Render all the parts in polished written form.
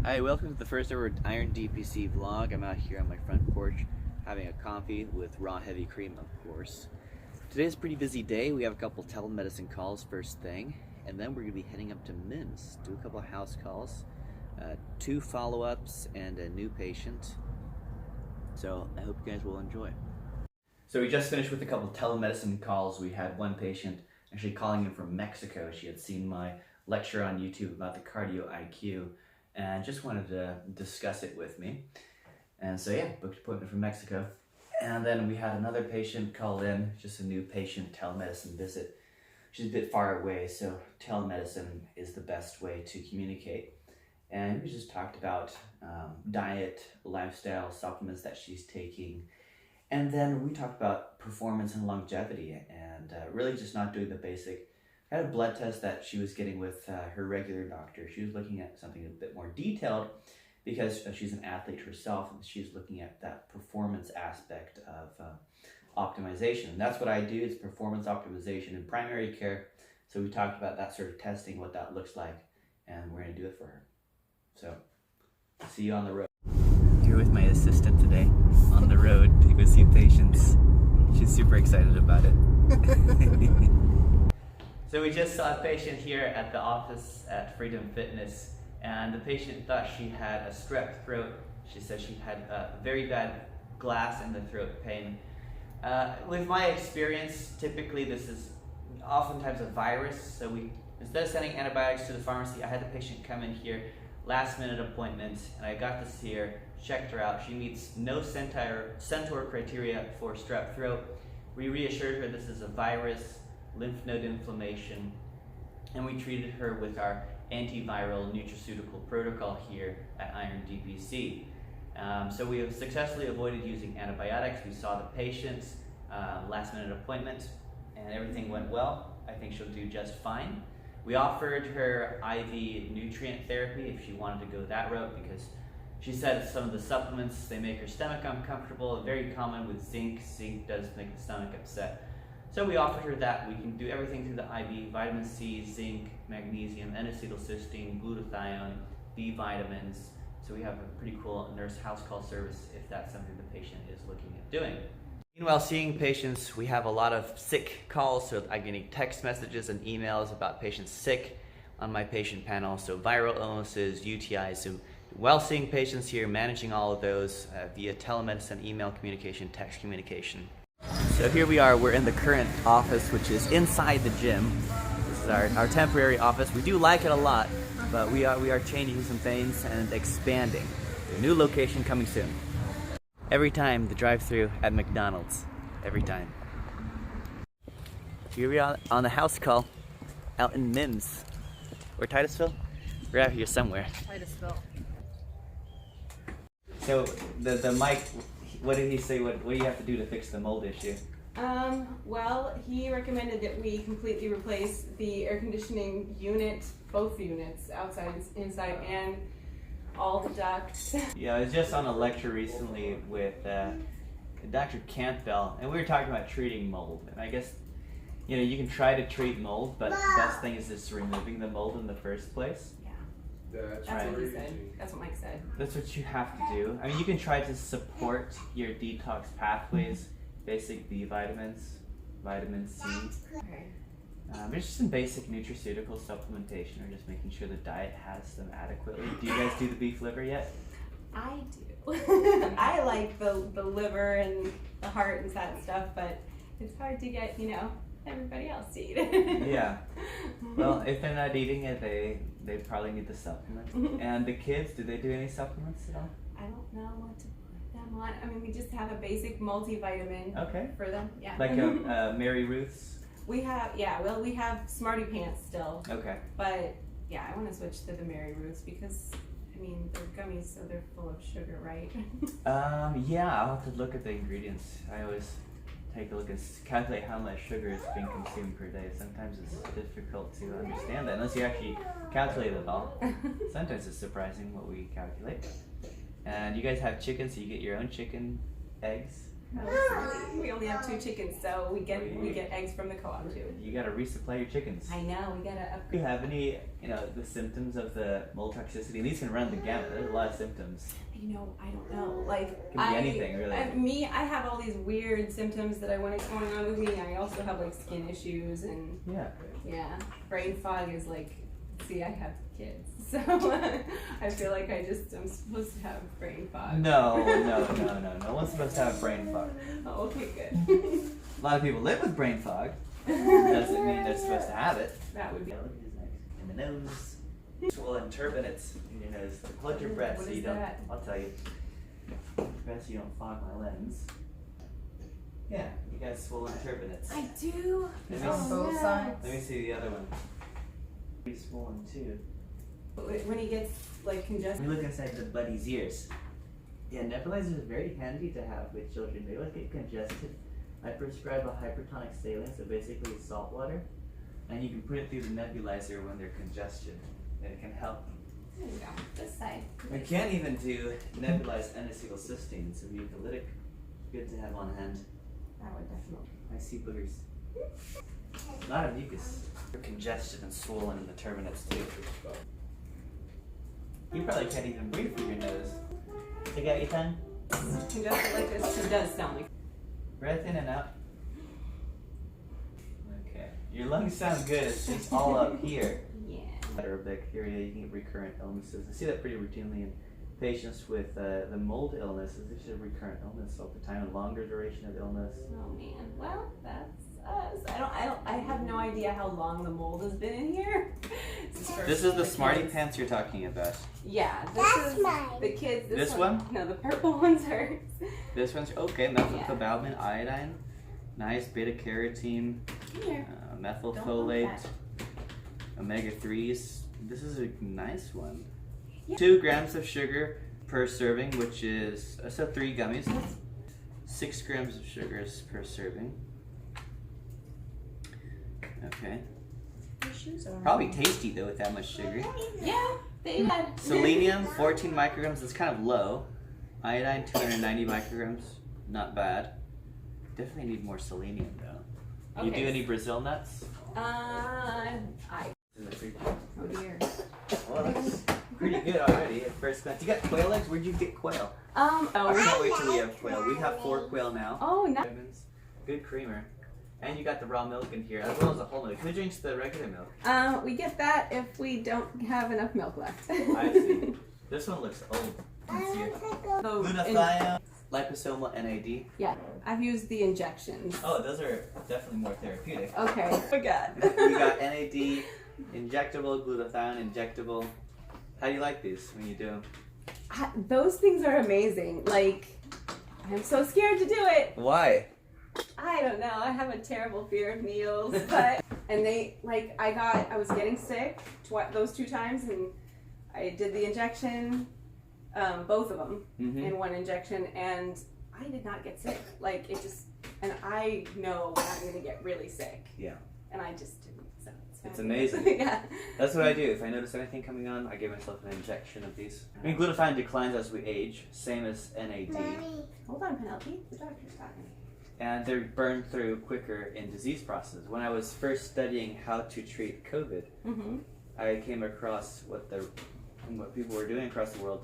Hi, welcome to the first ever Iron DPC vlog. I'm out here on my front porch having a coffee with raw heavy cream, of course. Today's a pretty busy day. We have a couple telemedicine calls first thing, and then we're going to be heading up to MIMS, do a couple of house calls, 2 follow-ups, and a new patient. So I hope you guys will enjoy. So we just finished with a couple telemedicine calls. We had one patient actually calling in from Mexico. She had seen my lecture on YouTube about the cardio IQ and just wanted to discuss it with me. And so yeah, booked an appointment from Mexico. And then we had another patient call in, just a new patient telemedicine visit. She's a bit far away, so telemedicine is the best way to communicate. And we just talked about diet, lifestyle, supplements that she's taking. And then we talked about performance and longevity and really just not doing the basic. I had a blood test that she was getting with her regular doctor. She was looking at something a bit more detailed because she's an athlete herself and she's looking at that performance aspect of optimization. And that's what I do, is performance optimization in primary care. So we talked about that sort of testing, what that looks like, and we're gonna do it for her. So, see you on the road. Here with my assistant today on the road to go see patients. She's super excited about it. So we just saw a patient here at the office at Freedom Fitness, and the patient thought she had a strep throat. She said she had a very bad glass in the throat pain. With my experience, typically this is oftentimes a virus. So instead of sending antibiotics to the pharmacy, I had the patient come in here, last minute appointment, and I got to see her, checked her out. She meets no Centaur criteria for strep throat. We reassured her this is a virus, lymph node inflammation, and we treated her with our antiviral nutraceutical protocol here at Iron DPC. So we have successfully avoided using antibiotics. We saw the patient, last minute appointment, and everything went well. I think she'll do just fine. We offered her IV nutrient therapy if she wanted to go that route, because she said some of the supplements, they make her stomach uncomfortable, very common with zinc. Zinc does make the stomach upset. So we offered her that. We can do everything through the IV, vitamin C, zinc, magnesium, N-acetylcysteine, glutathione, B vitamins. So we have a pretty cool nurse house call service if that's something the patient is looking at doing. Meanwhile, seeing patients, we have a lot of sick calls, so I'm getting text messages and emails about patients sick on my patient panel, so viral illnesses, UTIs. So while seeing patients here, managing all of those via telemedicine, email communication, text communication. So here we are, we're in the current office, which is inside the gym. This is our temporary office. We do like it a lot, but we are changing some things and expanding. A new location coming soon. Every time the drive-through at McDonald's, every time. Here we are on the house call out in MIMS. Or Titusville? We're out here somewhere. Titusville. So the mic, what did he say? What do you have to do to fix the mold issue? Well, he recommended that we completely replace the air conditioning unit, both units, outside and inside, and all the ducts. Yeah, I was just on a lecture recently with Dr. Campbell, and we were talking about treating mold. And I guess, you know, you can try to treat mold, but the best thing is just removing the mold in the first place. That's what he said. That's what Mike said. That's what you have to do. I mean, you can try to support your detox pathways, basic B vitamins, vitamin C. Okay. There's just some basic nutraceutical supplementation, or just making sure the diet has them adequately. Do you guys do the beef liver yet? I do. I like the liver and the heart and that stuff, but it's hard to get, you know, everybody else to eat it. Yeah. Well, if they're not eating it, they probably need the supplement. And the kids, do they do any supplements at all? I don't know what to put them on. I mean, we just have a basic multivitamin for them. Yeah. Like Mary Ruth's? We have, well, we have Smarty Pants still. Okay. But yeah, I want to switch to the Mary Ruths because, I mean, they're gummies, so they're full of sugar, right? Yeah, I'll have to look at the ingredients. I always take a look and calculate how much sugar is being consumed per day. Sometimes it's difficult to understand that unless you actually calculate it all. Sometimes it's surprising what we calculate. And you guys have chicken, so you get your own chicken eggs. We only have 2 chickens, so we get eggs from the co-op too. You gotta resupply your chickens. I know, we gotta upgrade. Do you have any, the symptoms of the mold toxicity? These can run the gamut. There's a lot of symptoms. I don't know. Like, it can be anything, really. I have all these weird symptoms that going on with me. I also have like skin issues and brain fog is like. See, I have kids, so I feel like I'm supposed to have brain fog. No. No one's supposed to have brain fog. Oh, okay, good. A lot of people live with brain fog. Doesn't mean they're supposed to have it. That would be. In the nose. Swollen turbinates in your nose. Hold your breath so you don't. I'll tell you. Breath so you don't fog my lens. Yeah, you got swollen turbinates. I do. Both sides. Let me see the other one. He's swollen too. When he gets like congested. We look inside the buddy's ears. Yeah, nebulizers are very handy to have with children. They always get congested. I prescribe a hypertonic saline, so basically it's salt water, and you can put it through the nebulizer when they're congested, and it can help. There you go. This side. We can even do nebulized N-acetylcysteine, so mucolytic. Good to have on hand. That would definitely. I see boogers. A lot of mucus. They're congested and swollen in the turbinates too. You probably can't even breathe through your nose. Take out your tongue. Congested like this, it does sound like. Breath in and out. Okay. Your lungs sound good. It's just all up here. Yeah. Or bacteria, you can get recurrent illnesses. I see that pretty routinely in patients with the mold illness. It's just a recurrent illness all the time, a longer duration of illness. Oh man. Well, that's us. I have no idea how long the mold has been in here. This is the Smarty Pants you're talking about. Yeah, this is mine. The kids. This one? No, the purple one's hers. This one's okay. Methylcobalamin, iodine, nice beta carotene, methylfolate, omega-3s. This is a nice one. Yeah. 2 grams of sugar per serving, which is so 3 gummies. 6 grams of sugars per serving. Okay. Probably tasty though with that much sugar. Yeah, they had. Selenium, 14 micrograms. That's kind of low. Iodine, 290 micrograms. Not bad. Definitely need more selenium though. Okay. You do any Brazil nuts? I. Oh dear. Well, that's pretty good already at first glance. You got quail eggs? Where'd you get quail? I can't wait till we have quail. We have 4 quail now. Oh, nice. Good creamer. And you got the raw milk in here, as well as the whole milk. Who drinks the regular milk? We get that if we don't have enough milk left. I see. This one looks old. Glutathione, liposomal NAD. Yeah, I've used the injections. Oh, those are definitely more therapeutic. Okay, forgot. We got NAD, injectable, glutathione, injectable. How do you like these when you do them? Those things are amazing. Like, I'm so scared to do it. Why? I don't know. I have a terrible fear of needles, but and they I was getting sick those 2 times, and I did the injection, both of them in one injection, and I did not get sick. Like and I know when I'm gonna get really sick. Yeah. And I just didn't. So it's amazing. Yeah. That's what I do. If I notice anything coming on, I give myself an injection of these. I mean, glutathione declines as we age, same as NAD. Mommy. Hold on, Penelope. The doctor's talking. And they're burned through quicker in disease processes. When I was first studying how to treat COVID, I came across what people were doing across the world.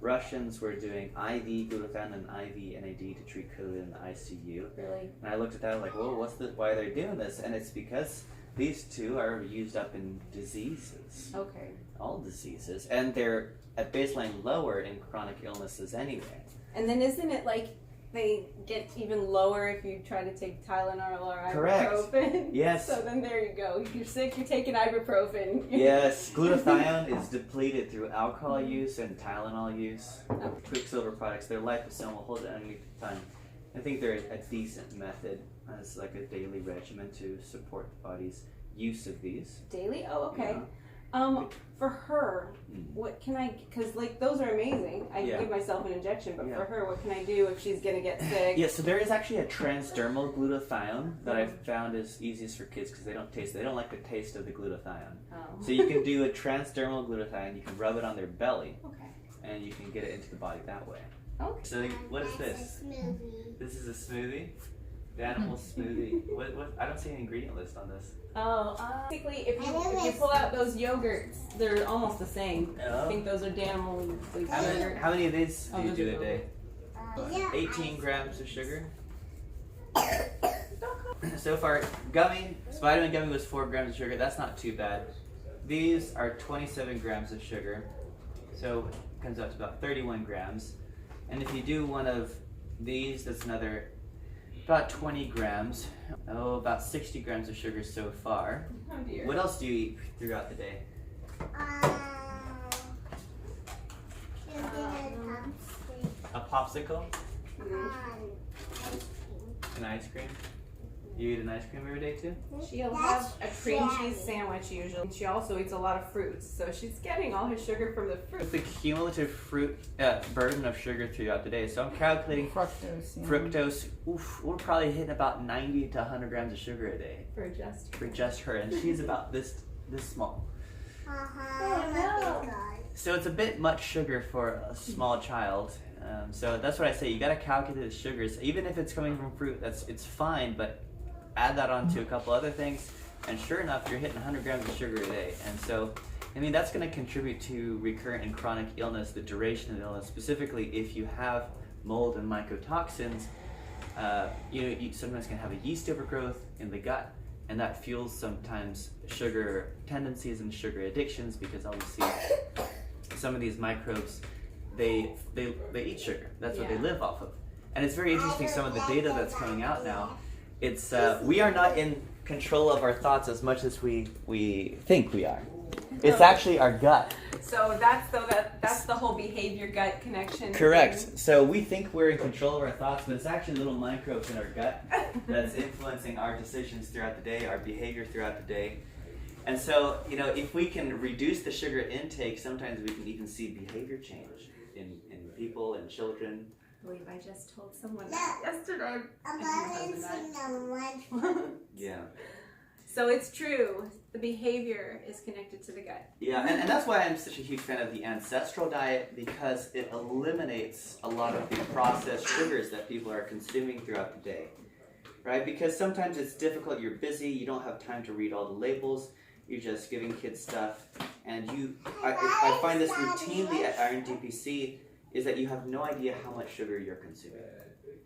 Russians were doing IV glutathione and IV NAD to treat COVID in the ICU. Really? And I looked at that like, whoa, why are they doing this? And it's because these 2 are used up in diseases. Okay. All diseases. And they're at baseline lower in chronic illnesses anyway. And then isn't it like they get even lower if you try to take Tylenol or ibuprofen? Correct. Yes. So then there you go. You're sick, you're taking ibuprofen. Yes. Glutathione is depleted through alcohol use and Tylenol use. Quicksilver products, they're liposomal, hold it underneath the tongue. I think they're a decent method as like a daily regimen to support the body's use of these. Daily? Oh, okay. Yeah. For her, what can I, because like those are amazing. I can give myself an injection, but for her, what can I do if she's going to get sick? Yeah, so there is actually a transdermal glutathione that I've found is easiest for kids because they don't like the taste of the glutathione. Oh. So you can do a transdermal glutathione, you can rub it on their belly. Okay. And you can get it into the body that way. Okay. So what is this? Smoothie. This is a smoothie? The animal smoothie. What? I don't see an ingredient list on this. Oh, basically, if you pull out those yogurts, they're almost the same. I think those are Danimal yogurt. How many of these do you do a day? Yeah, 18 grams of sugar. So far, Spider-Man gummy was 4 grams of sugar. That's not too bad. These are 27 grams of sugar. So it comes out to about 31 grams. And if you do one of these, that's another about 20 grams. Oh, about 60 grams of sugar so far. Oh dear. What else do you eat throughout the day? A popsicle? An ice cream? You eat an ice cream every day too? She'll have a cream cheese sandwich usually. She also eats a lot of fruits, so she's getting all her sugar from the fruit. The cumulative burden of sugar throughout the day. So I'm calculating Fructose. Yeah. fructose. Oof, we're probably hitting about 90 to 100 grams of sugar a day For just her, and she's about this small. Oh, no. So it's a bit much sugar for a small child. So that's what I say. You got to calculate the sugars, even if it's coming from fruit. It's fine, but add that on to a couple other things, and sure enough, you're hitting 100 grams of sugar a day. And so, I mean, that's going to contribute to recurrent and chronic illness, the duration of the illness. Specifically, if you have mold and mycotoxins, you sometimes can have a yeast overgrowth in the gut, and that fuels sometimes sugar tendencies and sugar addictions, because obviously some of these microbes, they eat sugar. That's what they live off of. And it's very interesting, some of the data that's coming out now. It's we are not in control of our thoughts as much as we think we are. It's actually our gut. So that's the whole behavior gut connection. Correct. thing. So we think we're in control of our thoughts, but it's actually little microbes in our gut that's influencing our decisions throughout the day, our behavior throughout the day. And so, if we can reduce the sugar intake, sometimes we can even see behavior change in people and children. I believe I just told someone that yesterday. Yeah. So it's true. The behavior is connected to the gut. Yeah, and that's why I'm such a huge fan of the ancestral diet, because it eliminates a lot of the processed sugars that people are consuming throughout the day, right? Because sometimes it's difficult, you're busy, you don't have time to read all the labels, you're just giving kids stuff, and I find this routinely at Iron DPC, is that you have no idea how much sugar you're consuming.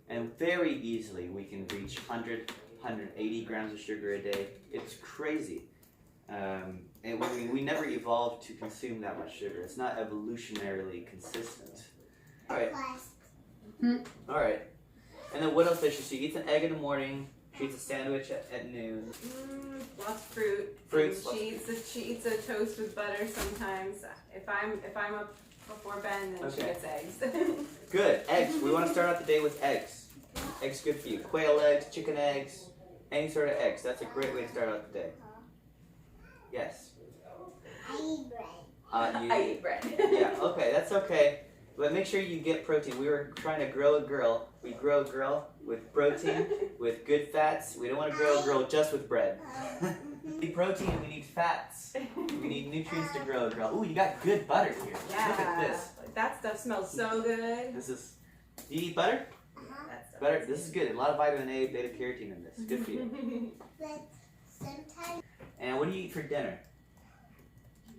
And very easily we can reach 100, 180 grams of sugar a day. It's crazy. And we never evolved to consume that much sugar. It's not evolutionarily consistent. All right. All right. And then what else does she eats an egg in the morning. She eats a sandwich at noon. Lots of fruit. Fruits. She eats a toast with butter sometimes. If I'm up before Ben, then she gets eggs. Good. Eggs. We want to start out the day with eggs. Eggs good for you. Quail eggs, chicken eggs, any sort of eggs. That's a great way to start out the day. Yes. I eat bread. I eat bread. Yeah, okay, that's okay. But make sure you get protein. We were trying to grow a girl. We grow a girl with protein, with good fats. We don't want to grow a girl just with bread. We need protein, we need fats. We need nutrients to grow a girl. Ooh, you got good butter here. Yeah. Look at this. That stuff smells so good. Do you eat butter? Butter, this is good. A lot of vitamin A, beta carotene in this. Good for you. But sometimes. And what do you eat for dinner?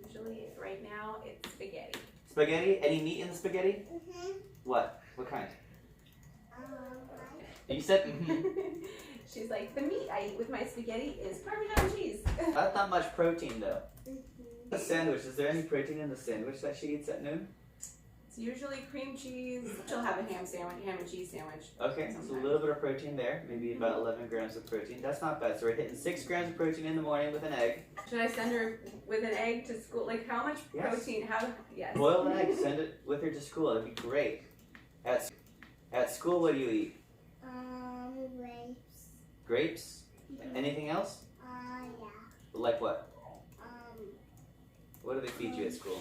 Usually, right now, it's spaghetti. Spaghetti? Any meat in the spaghetti? What? What kind? You said She's like, the meat I eat with my spaghetti is Parmesan cheese. That's not much protein though. The sandwich, is there any protein in the sandwich that she eats at noon? It's usually cream cheese. She'll have a ham and cheese sandwich. Okay, so a little bit of protein there, maybe about 11 grams of protein. That's not bad. So we're hitting 6 grams of protein in the morning with an egg. Should I send her with an egg to school? Like how much protein? Yes. Boil an egg, send it with her to school. That'd be great. At school, what do you eat? Grapes. Grapes? Anything else? Yeah. Like what? What do they feed you at school?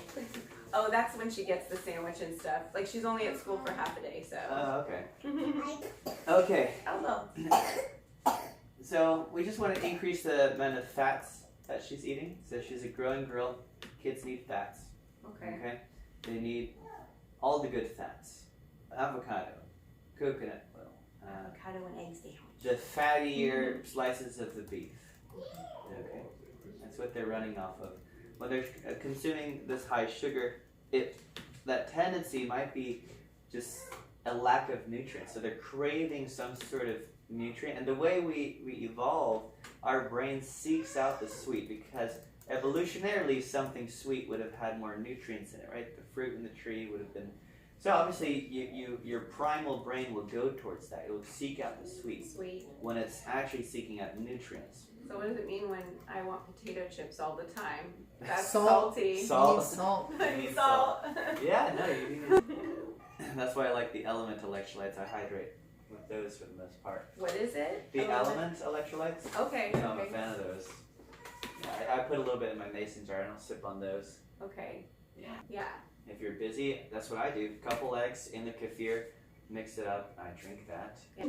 Oh, that's when she gets the sandwich and stuff. Like she's only at school for half a day, so. Oh, okay. Okay. Hello. So we just want to increase the amount of fats that she's eating. So she's a growing girl. Kids need fats. Okay. Okay. They need all the good fats. avocado, coconut oil, Avocado and egg sandwich. the fattier slices of the beef. Okay, that's what they're running off of. When they're consuming this high sugar, that tendency might be just a lack of nutrients. So they're craving some sort of nutrient, and the way we evolve, our brain seeks out the sweet because evolutionarily something sweet would have had more nutrients in it, right? The fruit in the tree would have been. So obviously, your primal brain will go towards that. It will seek out the sweet when it's actually seeking out nutrients. So what does it mean when I want potato chips all the time? That's Salt. salty. Salt. Salt. I need salt. Yeah, no, you that's why I like the element electrolytes. I hydrate with those for the most part. What is it? The element electrolytes? Okay. No, I'm a fan of those. Yeah, I put a little bit in my mason jar. I don't sip on those. Okay. Yeah. Yeah. If you're busy, that's what I do. Couple eggs in the kefir, mix it up. I drink that. Yeah.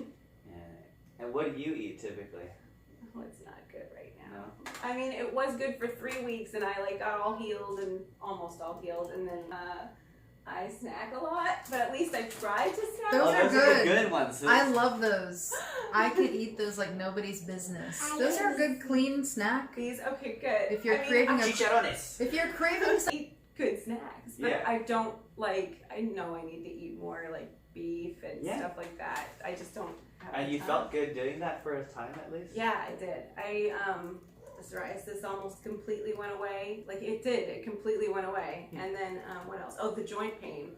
And what do you eat typically? Oh, it's not good right now. No. I mean, it was good for 3 weeks, and I got all healed and almost all healed, and then I snack a lot, but at least I tried to snack. Those are Those are the good. good ones. I love those. I could eat those like nobody's business. Those are a good clean snack. These okay, good. If you're I mean, craving I Chicharrones. If you're craving some, eat good snacks, but Yeah. I don't like. I know I need to eat more like beef and Yeah. stuff like that. I just don't have And the you time. felt good doing that for a time at least? Yeah, I did. The psoriasis almost completely went away. Like it did. It completely went away. And then what else? Oh, the joint pain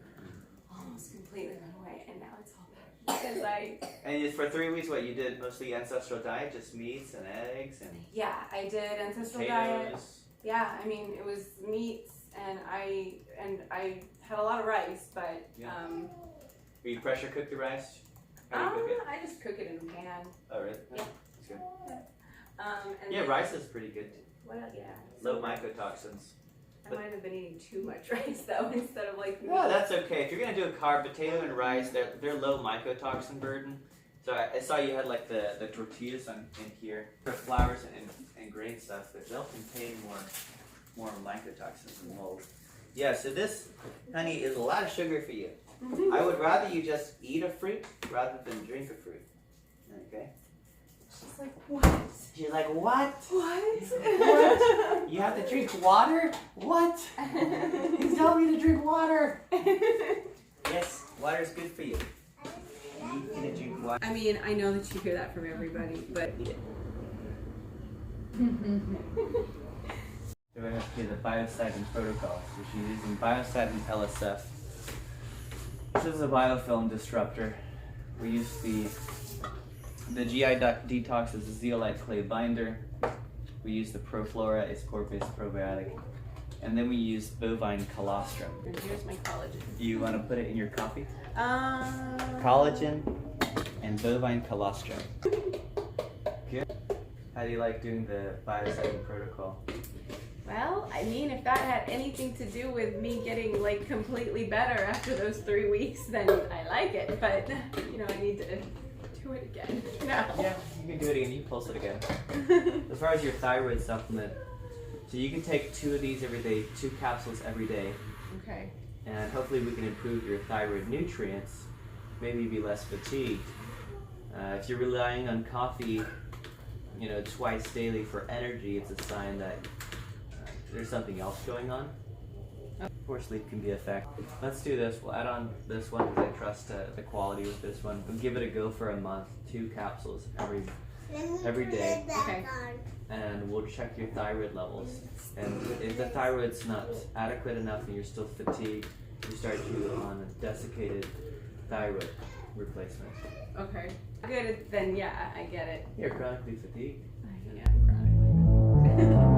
almost completely went away, and now it's all back because And for 3 weeks, what you did mostly ancestral diet, just meats and eggs and I did ancestral diet. potatoes. Yeah, I mean it was meats, and I had a lot of rice, but Yeah. Do you pressure cook the rice? How do you cook it? I just cook it in a pan. Oh, really? Yeah. That's good. And Yeah, then, rice is pretty good. Well, yeah. Low mycotoxins. I might have been eating too much rice though, instead of like meat. No, that's okay. If you're gonna do a carb, potato and rice, they're low mycotoxin burden. So I saw you had like the tortillas in here, the flours and grain stuff, but they'll contain more mycotoxins than mold. Yeah, so this, honey, is a lot of sugar for you. I would rather you just eat a fruit rather than drink a fruit. Okay? She's like, what? She's like, what? What? What? You have to drink water? What? He's telling me to drink water. Yes, water is good for you. You need to drink water. I mean, I know that you hear that from everybody, but We're going to do the biocidin protocol, which is using biocidin LSF. This is a biofilm disruptor. We use the GI detox as a zeolite clay binder. We use the Proflora, a spore-based probiotic. And then we use bovine colostrum. and here's my collagen. You want to put it in your coffee? Collagen and bovine colostrum. Good. How do you like doing the biocidin protocol? Well, I mean, if that had anything to do with me getting like completely better after those 3 weeks, then I like it. But you know, I need to do it again. No. Yeah, you can do it again. You pulse it again. As far as your thyroid supplement, so you can take 2 of these every day, 2 capsules every day, Okay. and hopefully we can improve your thyroid nutrients, maybe be less fatigued. If you're relying on coffee, you know, twice daily for energy, it's a sign that there's something else going on. Poor sleep can be a factor. Let's do this. We'll add on this one because I trust the quality with this one. We'll give it a go for a month, 2 capsules every day. Okay. And we'll check your thyroid levels. And if the thyroid's not adequate enough and you're still fatigued, you start you on a desiccated thyroid replacement. Okay. Good. Then yeah, I get it. You're chronically fatigued. Yeah, I'm chronically.